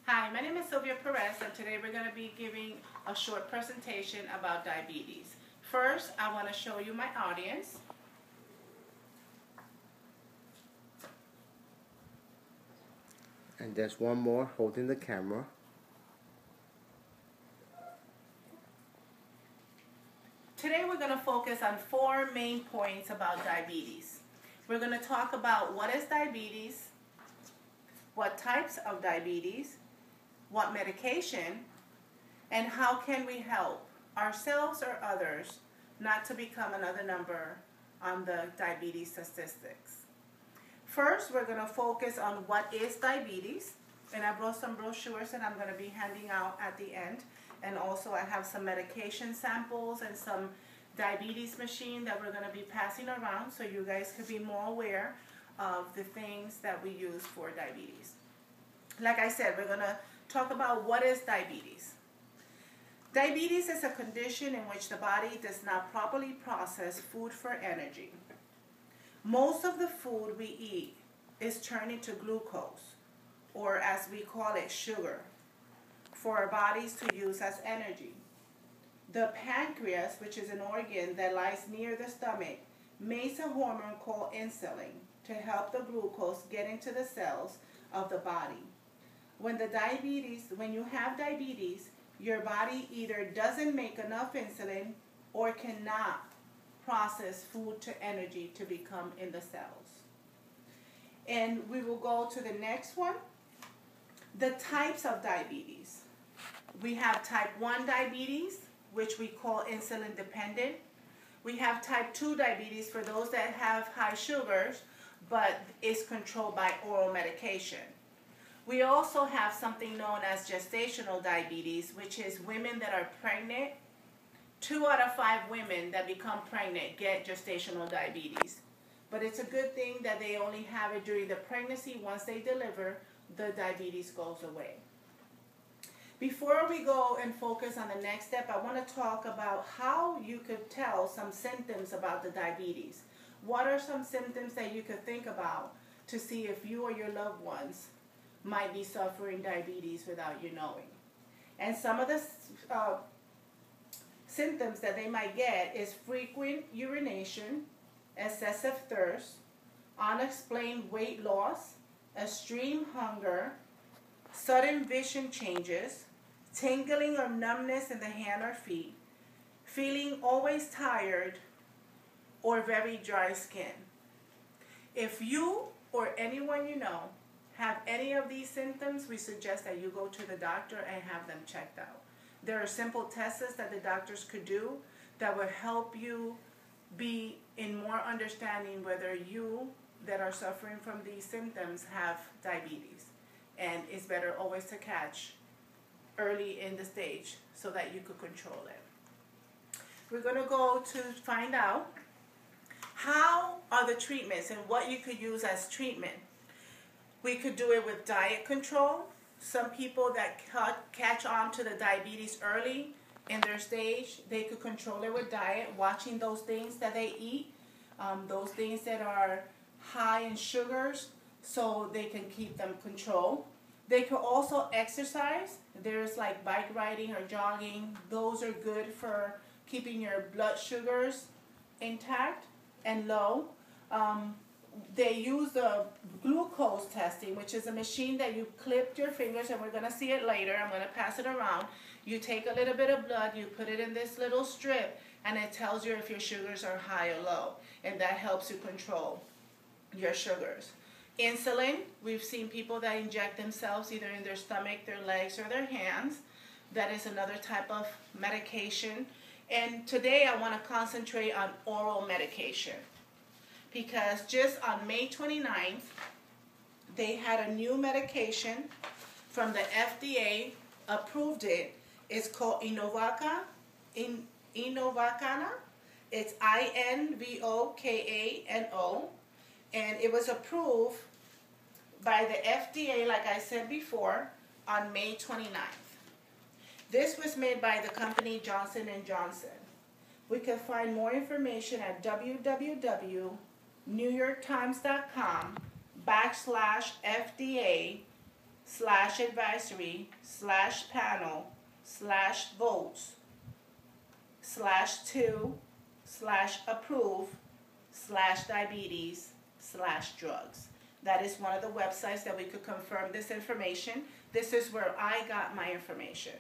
Hi, my name is Sylvia Perez, and today we're going to be giving a short presentation about diabetes. First, I want to show you my audience. And there's one more holding the camera. Today we're going to focus on 4 main points about diabetes. We're going to talk about what is diabetes, what types of diabetes, what medication, and how can we help ourselves or others not to become another number on the diabetes statistics. First, we're going to focus on what is diabetes, and I brought some brochures that I'm going to be handing out at the end, and also I have some medication samples and some diabetes machine that we're going to be passing around so you guys could be more aware of the things that we use for diabetes. Like I said, we're going to talk about what is diabetes. Diabetes is a condition in which the body does not properly process food for energy. Most of the food we eat is turned into glucose, or as we call it, sugar, for our bodies to use as energy. The pancreas, which is an organ that lies near the stomach, makes a hormone called insulin to help the glucose get into the cells of the body. When you have diabetes, your body either doesn't make enough insulin or cannot process food to energy to become in the cells. And we will go to the next one. The types of diabetes. We have type 1 diabetes, which we call insulin dependent. We have type 2 diabetes for those that have high sugars, but is controlled by oral medication. We also have something known as gestational diabetes, which is women that are pregnant. 2 out of 5 women that become pregnant get gestational diabetes. But it's a good thing that they only have it during the pregnancy. Once they deliver, the diabetes goes away. Before we go and focus on the next step, I want to talk about how you could tell some symptoms about the diabetes. What are some symptoms that you could think about to see if you or your loved ones might be suffering diabetes without you knowing? And some of the symptoms that they might get is frequent urination, excessive thirst, unexplained weight loss, extreme hunger, sudden vision changes, tingling or numbness in the hand or feet, feeling always tired, or very dry skin. If you or anyone you know have any of these symptoms, we suggest that you go to the doctor and have them checked out. There are simple tests that the doctors could do that will help you be in more understanding whether you that are suffering from these symptoms have diabetes. And it's better always to catch early in the stage so that you could control it. We're going to go to find out how are the treatments and what you could use as treatment. We could do it with diet control. Some people that catch on to the diabetes early in their stage, they could control it with diet, watching those things that they eat, those things that are high in sugars, so they can keep them controlled. They could also exercise. There's like bike riding or jogging. Those are good for keeping your blood sugars intact and low. They use the glucose testing, which is a machine that you clip your fingers, and we're going to see it later. I'm going to pass it around. You take a little bit of blood, you put it in this little strip, and it tells you if your sugars are high or low, and that helps you control your sugars. Insulin, we've seen people that inject themselves either in their stomach, their legs, or their hands. That is another type of medication. And today I want to concentrate on oral medication, because just on May 29th, they had a new medication from the FDA, approved it. It's called Inovacana. It's INVOKANO. And it was approved by the FDA, like I said before, on May 29th. This was made by the company Johnson & Johnson. We can find more information at www.newyorktimes.com/FDA /advisory/panel/votes/approve/diabetes/drugs. That is one of the websites that we could confirm this information. This is where I got my information.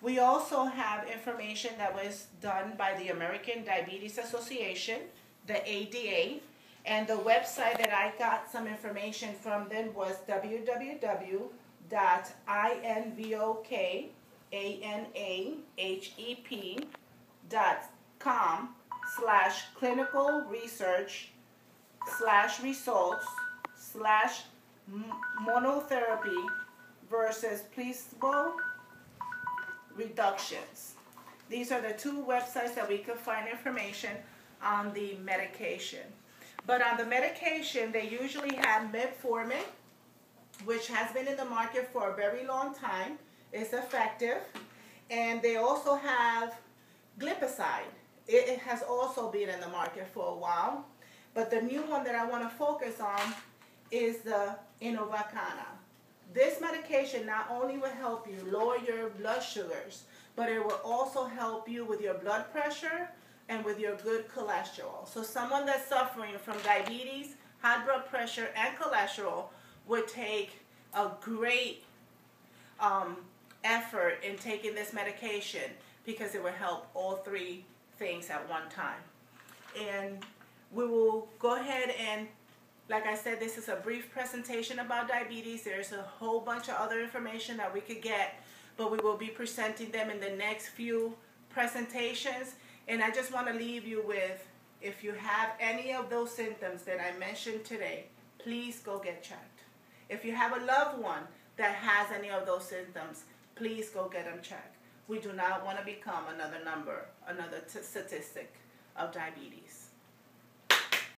We also have information that was done by the American Diabetes Association, the ADA, and the website that I got some information from them was www.invoke/clinical-research/results/monotherapy versus placebo reductions. These are the two websites that we could find information on the medication. But on the medication, they usually have metformin, which has been in the market for a very long time. It's effective. And they also have glipizide. It has also been in the market for a while. But the new one that I want to focus on is the Inovacana. This medication not only will help you lower your blood sugars, but it will also help you with your blood pressure and with your good cholesterol. So someone that's suffering from diabetes, high blood pressure, and cholesterol would take a great effort in taking this medication because it will help all three things at one time. And we will go ahead and, like I said, this is a brief presentation about diabetes. There's a whole bunch of other information that we could get, but we will be presenting them in the next few presentations. And I just want to leave you with, if you have any of those symptoms that I mentioned today, please go get checked. If you have a loved one that has any of those symptoms, please go get them checked. We do not want to become another number, another statistic of diabetes.